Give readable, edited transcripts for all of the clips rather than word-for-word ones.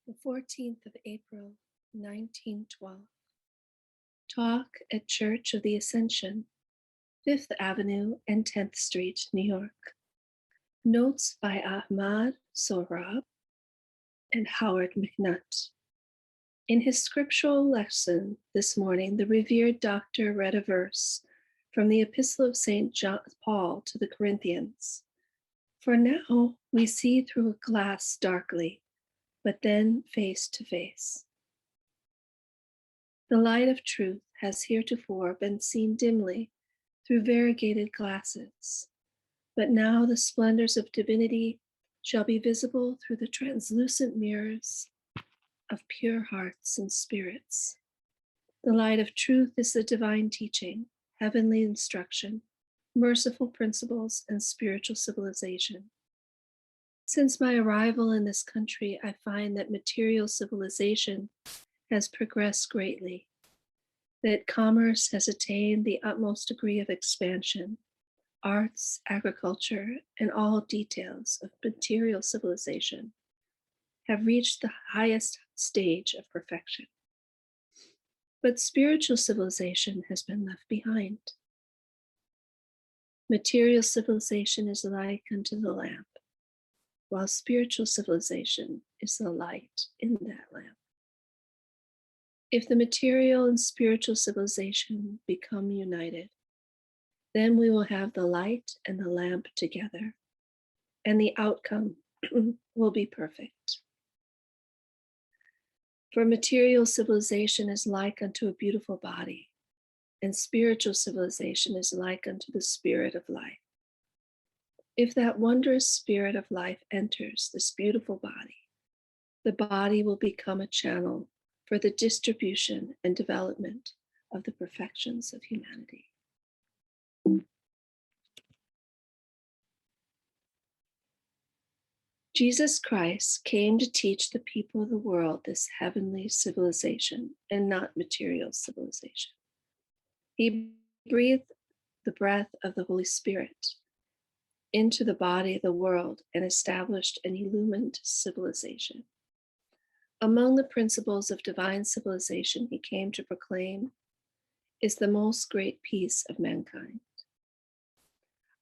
the 14th of April, 1912. Talk at Church of the Ascension, 5th Avenue and 10th Street, New York. Notes by Ahmad Sohrab and Howard McNutt. In his scriptural lesson this morning, the revered doctor read a verse from the Epistle of St. Paul to the Corinthians. For now we see through a glass darkly, but then face to face. The light of truth has heretofore been seen dimly through variegated glasses, but now the splendors of divinity shall be visible through the translucent mirrors of pure hearts and spirits. The light of truth is the divine teaching, heavenly instruction, merciful principles, and spiritual civilization. Since my arrival in this country, I find that material civilization has progressed greatly, that commerce has attained the utmost degree of expansion. Arts, agriculture, and all details of material civilization have reached the highest stage of perfection. But spiritual civilization has been left behind. Material civilization is like unto the lamp, while spiritual civilization is the light in that lamp. If the material and spiritual civilization become united, then we will have the light and the lamp together, and the outcome will be perfect. For material civilization is like unto a beautiful body, and spiritual civilization is like unto the spirit of life. If that wondrous spirit of life enters this beautiful body, the body will become a channel for the distribution and development of the perfections of humanity. Jesus Christ came to teach the people of the world this heavenly civilization and not material civilization. He breathed the breath of the Holy Spirit into the body of the world and established an illumined civilization. Among the principles of divine civilization he came to proclaim is the most great peace of mankind.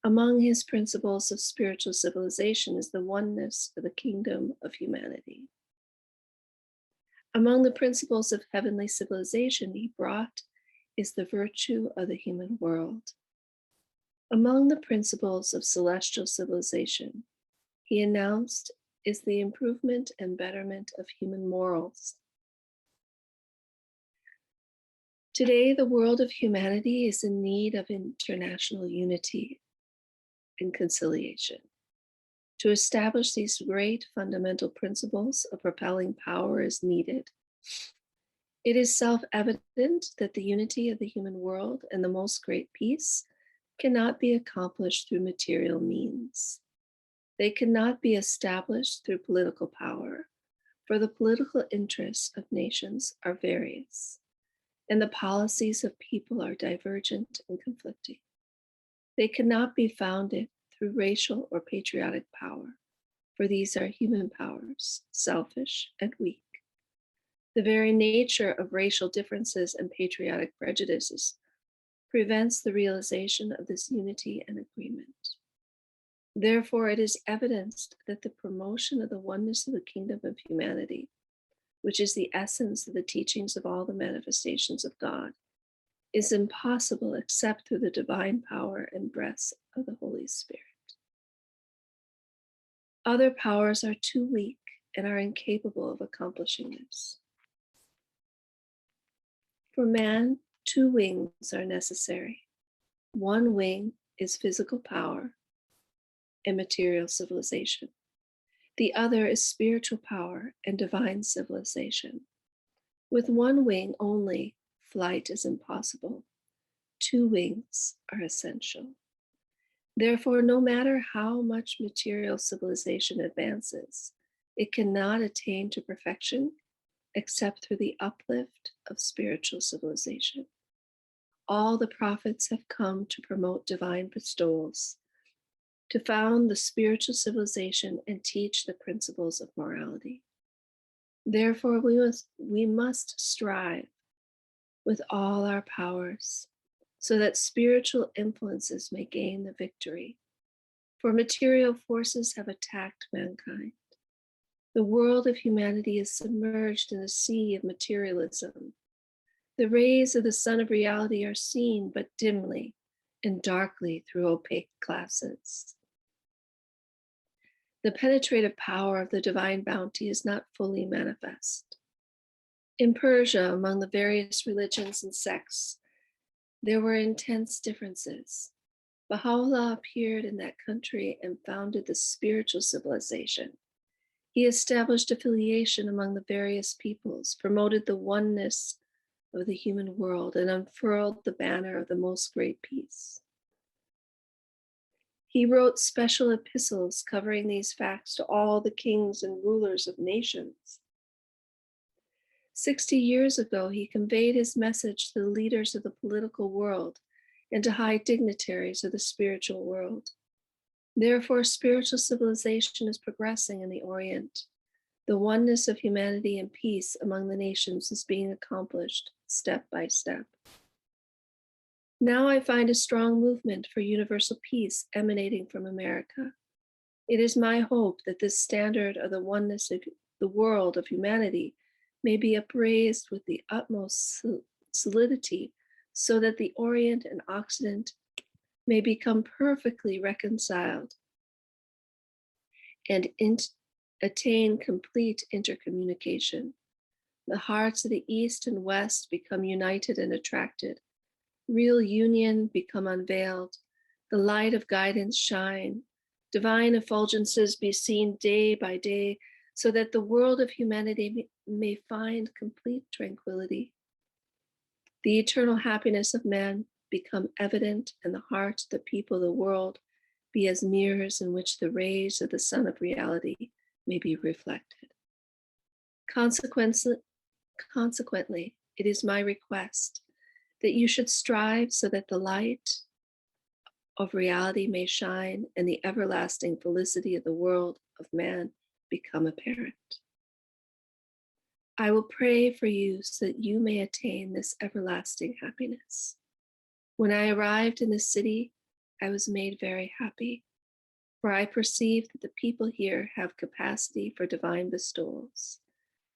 Among his principles of spiritual civilization is the oneness of the kingdom of humanity. Among the principles of heavenly civilization he brought is the virtue of the human world. Among the principles of celestial civilization he announced is the improvement and betterment of human morals. Today, the world of humanity is in need of international unity and conciliation. To establish these great fundamental principles, a propelling power is needed. It is self-evident that the unity of the human world and the most great peace cannot be accomplished through material means. They cannot be established through political power, for the political interests of nations are various, and the policies of people are divergent and conflicting. They cannot be founded through racial or patriotic power, for these are human powers, selfish and weak. The very nature of racial differences and patriotic prejudices prevents the realization of this unity and agreement. Therefore, it is evidenced that the promotion of the oneness of the kingdom of humanity, which is the essence of the teachings of all the manifestations of God, is impossible except through the divine power and breath of the Holy Spirit. Other powers are too weak and are incapable of accomplishing this. For man, 2 wings are necessary. One wing is physical power and material civilization. The other is spiritual power and divine civilization. With 1 wing only, flight is impossible. 2 wings are essential. Therefore, no matter how much material civilization advances, it cannot attain to perfection except through the uplift of spiritual civilization. All the prophets have come to promote divine bestowals, to found the spiritual civilization and teach the principles of morality. Therefore, we must strive with all our powers so that spiritual influences may gain the victory. For material forces have attacked mankind. The world of humanity is submerged in a sea of materialism. The rays of the sun of reality are seen but dimly and darkly through opaque glasses. The penetrative power of the divine bounty is not fully manifest. In Persia, among the various religions and sects, there were intense differences. Baha'u'llah appeared in that country and founded the spiritual civilization. He established affiliation among the various peoples, promoted the oneness of the human world, and unfurled the banner of the most great peace. He wrote special epistles covering these facts to all the kings and rulers of nations. 60 years ago, he conveyed his message to the leaders of the political world and to high dignitaries of the spiritual world. Therefore, spiritual civilization is progressing in the Orient. The oneness of humanity and peace among the nations is being accomplished step by step. Now I find a strong movement for universal peace emanating from America. It is my hope that this standard of the oneness of the world of humanity may be upraised with the utmost solidity so that the Orient and Occident may become perfectly reconciled and attain complete intercommunication. The hearts of the East and West become united and attracted. Real union become unveiled. The light of guidance shine. Divine effulgences be seen day by day so that the world of humanity may find complete tranquility. The eternal happiness of man become evident, and the hearts of the people of the world be as mirrors in which the rays of the sun of reality may be reflected. Consequently, it is my request that you should strive so that the light of reality may shine and the everlasting felicity of the world of man become apparent. I will pray for you so that you may attain this everlasting happiness. When I arrived in the city, I was made very happy, for I perceived that the people here have capacity for divine bestowals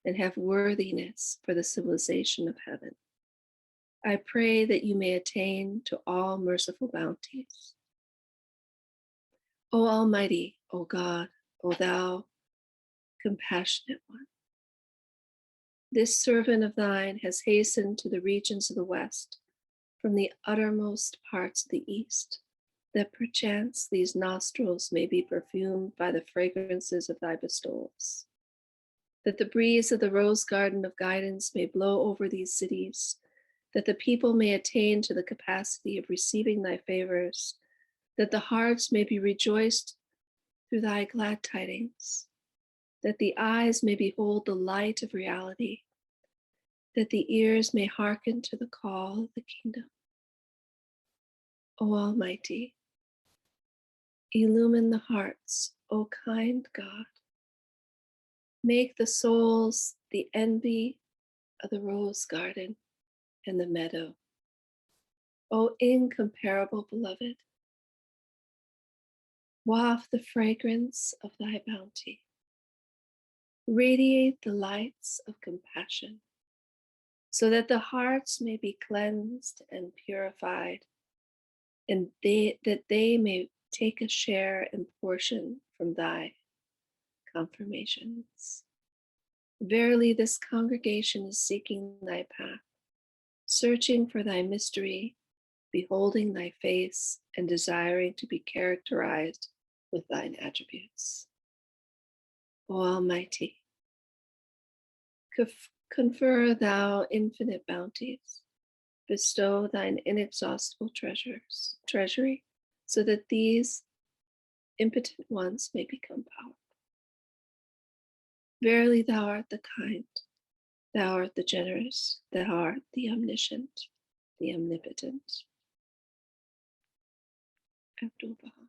and have worthiness for the civilization of heaven. I pray that you may attain to all merciful bounties. O Almighty, O God, O Thou compassionate one, this servant of thine has hastened to the regions of the West from the uttermost parts of the East, that perchance these nostrils may be perfumed by the fragrances of thy bestowals, that the breeze of the rose garden of guidance may blow over these cities, that the people may attain to the capacity of receiving thy favors, that the hearts may be rejoiced through thy glad tidings, that the eyes may behold the light of reality, that the ears may hearken to the call of the kingdom. O Almighty, illumine the hearts, O kind God. Make the souls the envy of the rose garden and the meadow. O incomparable beloved, waft the fragrance of thy bounty. Radiate the lights of compassion, so that the hearts may be cleansed and purified, and that they may take a share and portion from thy confirmations. Verily, this congregation is seeking thy path, searching for thy mystery, beholding thy face, and desiring to be characterized with thine attributes. O Almighty, confer thou infinite bounties, bestow thine inexhaustible treasury, so that these impotent ones may become powerful. Verily, thou art the kind, thou art the generous, thou art the omniscient, the omnipotent. Abdu'l-Baha.